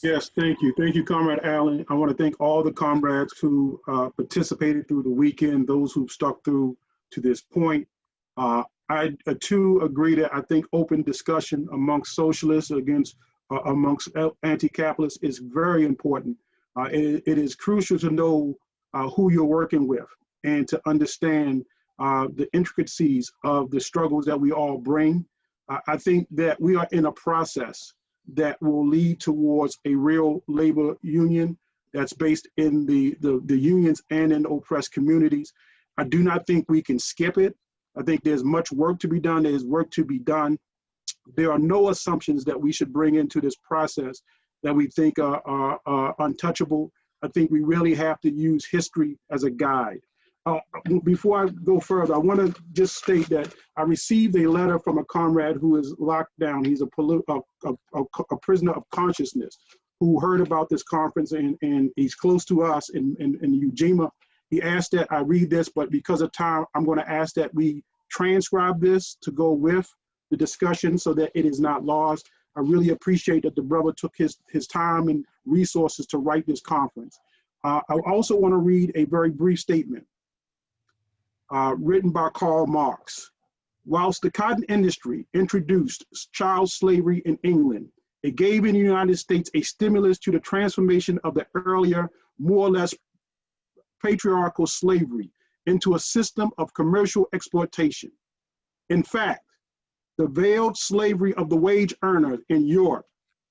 Yes, thank you. Thank you, Comrade Allen. I want to thank all the comrades who participated through the weekend, those who've stuck through to this point. I too agree that I think open discussion amongst socialists amongst anti-capitalists is very important. It is crucial to know who you're working with and to understand the intricacies of the struggles that we all bring. I think that we are in a process that will lead towards a real labor union that's based in the unions and in oppressed communities. I do not think we can skip it. I think there's much work to be done. There's work to be done. There are no assumptions that we should bring into this process that we think are untouchable. I think we really have to use history as a guide. Before I go further, I want to just state that I received a letter from a comrade who is locked down. He's a prisoner of consciousness who heard about this conference, and he's close to us in Ujima. He asked that I read this, but because of time, I'm going to ask that we transcribe this to go with the discussion so that it is not lost. I really appreciate that the brother took his time and resources to write this conference. I also want to read a very brief statement. Written by Karl Marx. Whilst the cotton industry introduced child slavery in England, it gave in the United States a stimulus to the transformation of the earlier, more or less patriarchal slavery into a system of commercial exploitation. In fact, the veiled slavery of the wage earner in Europe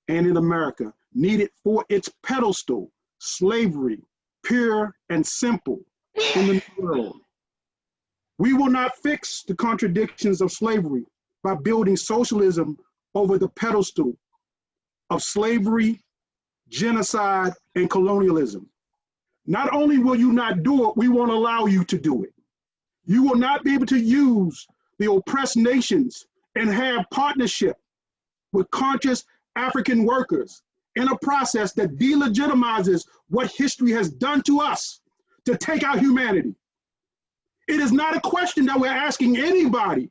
and in America needed for its pedestal slavery, pure and simple, in the New World. We will not fix the contradictions of slavery by building socialism over the pedestal of slavery, genocide, and colonialism. Not only will you not do it, we won't allow you to do it. You will not be able to use the oppressed nations and have partnership with conscious African workers in a process that delegitimizes what history has done to us to take our humanity. It is not a question that we're asking anybody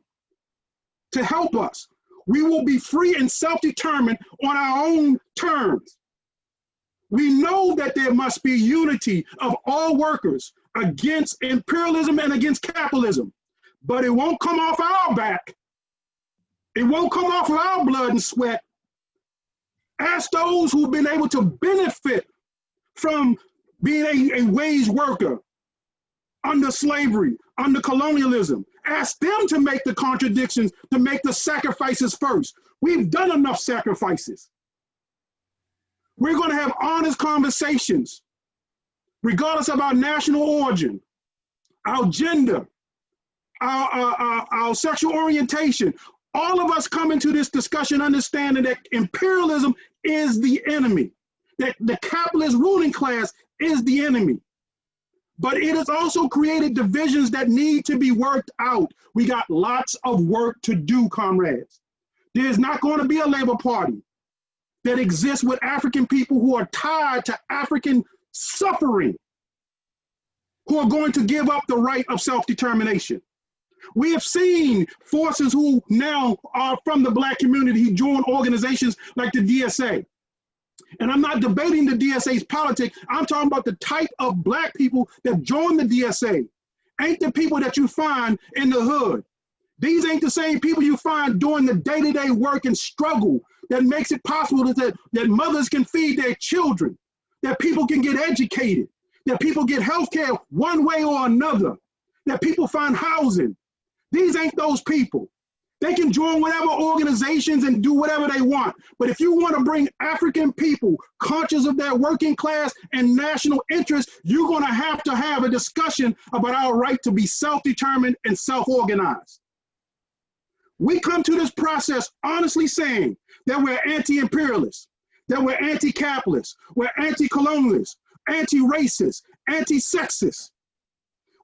to help us. We will be free and self-determined on our own terms. We know that there must be unity of all workers against imperialism and against capitalism, but it won't come off our back. It won't come off of our blood and sweat. Ask those who've been able to benefit from being a wage worker under slavery, under colonialism. Ask them to make the contradictions, to make the sacrifices first. We've done enough sacrifices. We're going to have honest conversations, regardless of our national origin, our gender, our sexual orientation. All of us come into this discussion understanding that imperialism is the enemy, that the capitalist ruling class is the enemy. But it has also created divisions that need to be worked out. We got lots of work to do, comrades. There's not going to be a Labor Party that exists with African people who are tied to African suffering, who are going to give up the right of self-determination. We have seen forces who now are from the Black community who join organizations like the DSA. And I'm not debating the DSA's politics. I'm talking about the type of Black people that join the DSA. Ain't the people that you find in the hood. These ain't the same people you find doing the day-to-day work and struggle that makes it possible that mothers can feed their children, that people can get educated, that people get health care one way or another, that people find housing. These ain't those people. They can join whatever organizations and do whatever they want. But if you want to bring African people conscious of their working class and national interests, you're going to have a discussion about our right to be self-determined and self-organized. We come to this process honestly saying that we're anti-imperialists, that we're anti-capitalists, we're anti-colonialists, anti-racist, anti-sexist.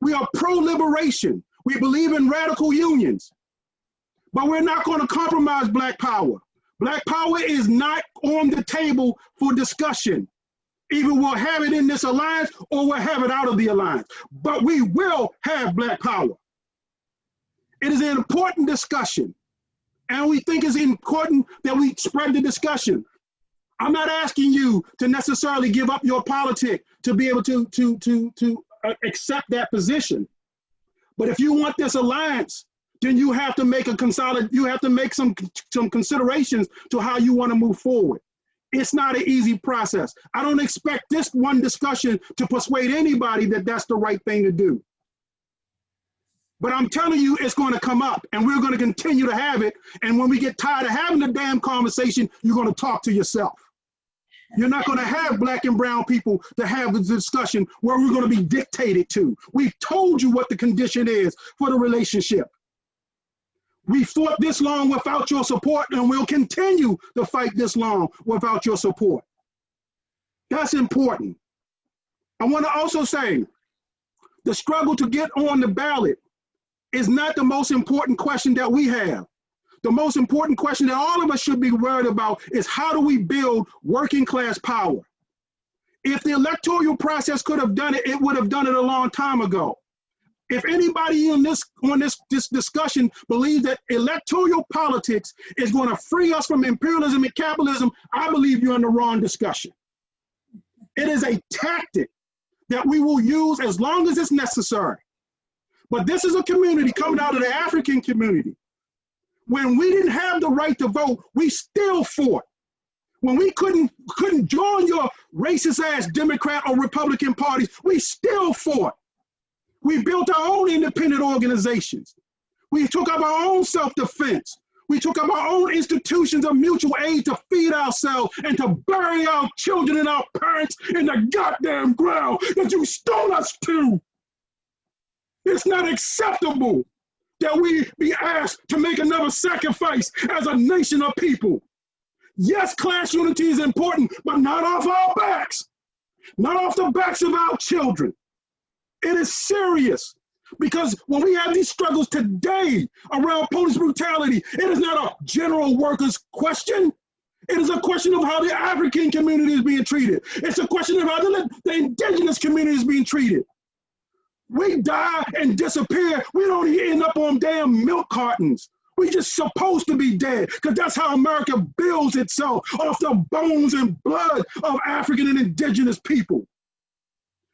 We are pro-liberation. We believe in radical unions. But we're not going to compromise Black power. Black power is not on the table for discussion. Either we'll have it in this alliance or we'll have it out of the alliance. But we will have Black power. It is an important discussion. And we think it's important that we spread the discussion. I'm not asking you to necessarily give up your politic to be able to accept that position. But if you want this alliance, then you have to make you have to make some considerations to how you want to move forward. It's not an easy process. I don't expect this one discussion to persuade anybody that that's the right thing to do. But I'm telling you, it's going to come up, and we're going to continue to have it. And when we get tired of having the damn conversation, you're going to talk to yourself. You're not going to have black and brown people to have a discussion where we're going to be dictated to. We've told you what the condition is for the relationship. We fought this long without your support, and we'll continue to fight this long without your support. That's important. I want to also say the struggle to get on the ballot is not the most important question that we have. The most important question that all of us should be worried about is how do we build working class power? If the electoral process could have done it, it would have done it a long time ago. If anybody on this discussion believes that electoral politics is going to free us from imperialism and capitalism, I believe you're in the wrong discussion. It is a tactic that we will use as long as it's necessary. But this is a community coming out of the African community. When we didn't have the right to vote, we still fought. When we couldn't join your racist ass Democrat or Republican parties, we still fought. We built our own independent organizations. We took up our own self-defense. We took up our own institutions of mutual aid to feed ourselves and to bury our children and our parents in the goddamn ground that you stole us to. It's not acceptable that we be asked to make another sacrifice as a nation of people. Yes, class unity is important, but not off our backs, not off the backs of our children. It is serious because when we have these struggles today around police brutality, it is not a general workers question. It is a question of how the African community is being treated. It's a question of how the indigenous community is being treated. We die and disappear. We don't even end up on damn milk cartons. We just supposed to be dead because that's how America builds itself, off the bones and blood of African and indigenous people.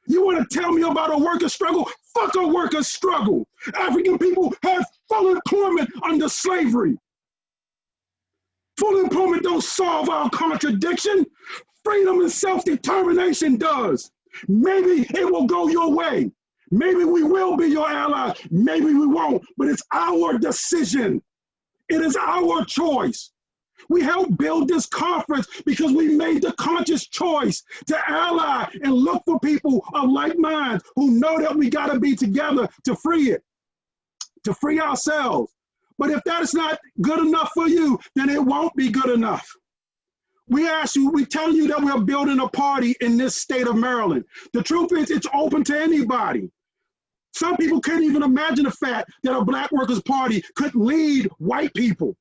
You want to tell me about a worker struggle? Fuck a worker struggle. African people had full employment under slavery. Full employment don't solve our contradiction. Freedom and self-determination does. Maybe it will go your way. Maybe we will be your ally. Maybe we won't, but it's our decision. It is our choice. We helped build this conference because we made the conscious choice to ally and look for people of like minds who know that we got to be together to free it, to free ourselves. But if that is not good enough for you, then it won't be good enough. We ask you, we tell you that we're building a party in this state of Maryland. The truth is it's open to anybody. Some people can't even imagine the fact that a Black Workers' Party could lead white people.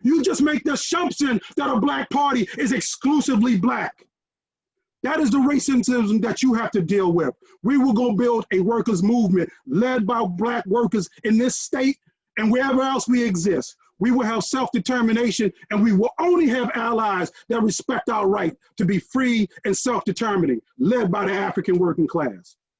You just make the assumption that a Black party is exclusively Black. That is the racism that you have to deal with. We will go build a workers' movement led by Black workers in this state and wherever else we exist. We will have self-determination, and we will only have allies that respect our right to be free and self-determining, led by the African working class.